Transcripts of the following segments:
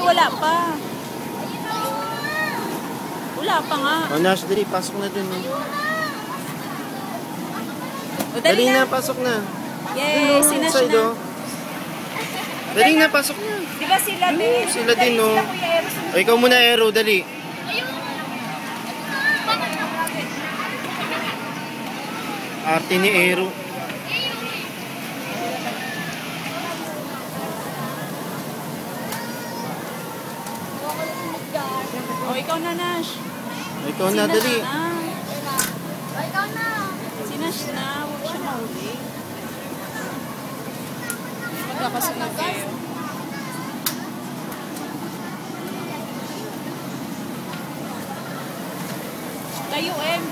wala pa. Wala pa nga. O, Nash, dali, pasok na dun. O, Dali na, pasok na. Yay, si Nash na. Dali na, pasok na. Di ba sila din? Sila din, no? O, ikaw muna, Aero, dali. Arte ni Aero. O, ikaw na, Nash. Ikaw na, dali. Ikaw na. Si Nash na. Huwag siya mahuli. Magkakasunod kayo. Tayo, Em.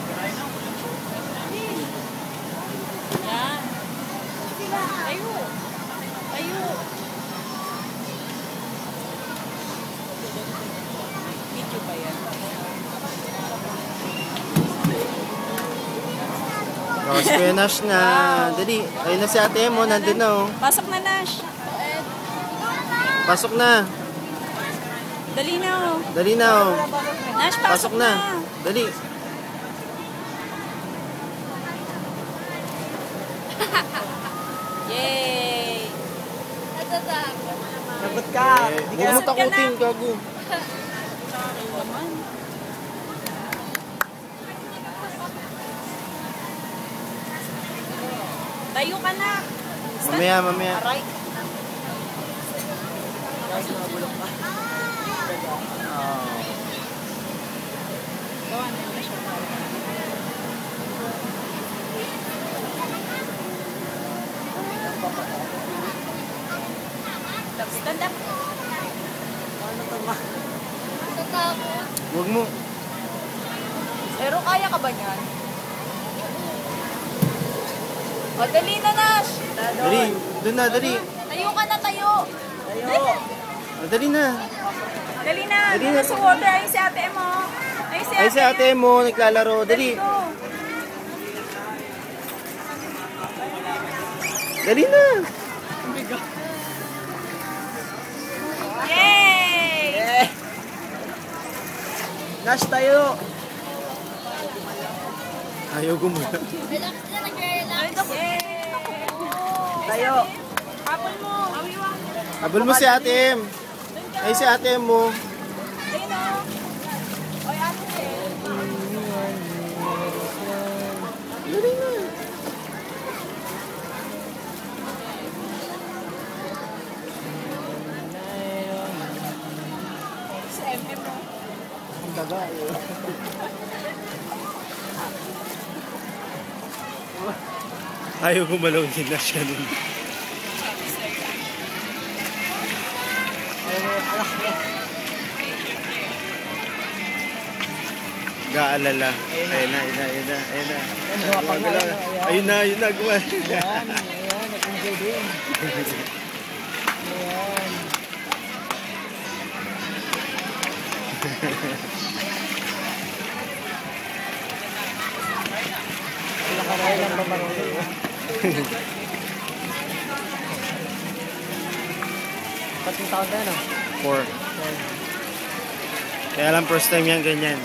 Yan. Tayo. Tayo. Video ba yan? O, si Kuya Nash na. Dali. Ayun na si ate mo, nandun na, oh. Pasok na, Nash. Pasok na. Dali na, oh. Dali na, oh. Nash, Pasok na. Dali. Yay! Lagot ka. Huwag mo takutin, gago. Naman. Tayo ka na. Mamaya, mamaya. Aray. Guys, nabulok ka. Gawa na na siya. Stand up. Ano to ma? Huwag mo. Pero kaya ka ba niyan? O, dali na, Nash. Dali. Doon na, dali. Tayo ka na, tayo. Tayo. O, dali na. Dali na. Dali Dali na. na sa water. Ayun si ate mo. Ayun si ate. Ay, si ate mo, naglalaro. Dali. Go. Dali na. Yay! Eh. Nash, tayo. Ayaw gumula. Yay! Tayo. Habol mo. Habol mo si ate M. Ay, si ate M mo. Ayun o. Oy, ate. Dali na. Si MM mo. Ang babae. Ayaw gumalaw din na siya nun. Gaalala. Ayun na, ayun na, ayun na, ayun na. Ayun na, ayun na, gumawa. Ayan, ayan, nag-enjoy din. Ayan. Nakaray lang ba marunong? Patong taon na, no? 4. Kaya lang first time yan ganyan.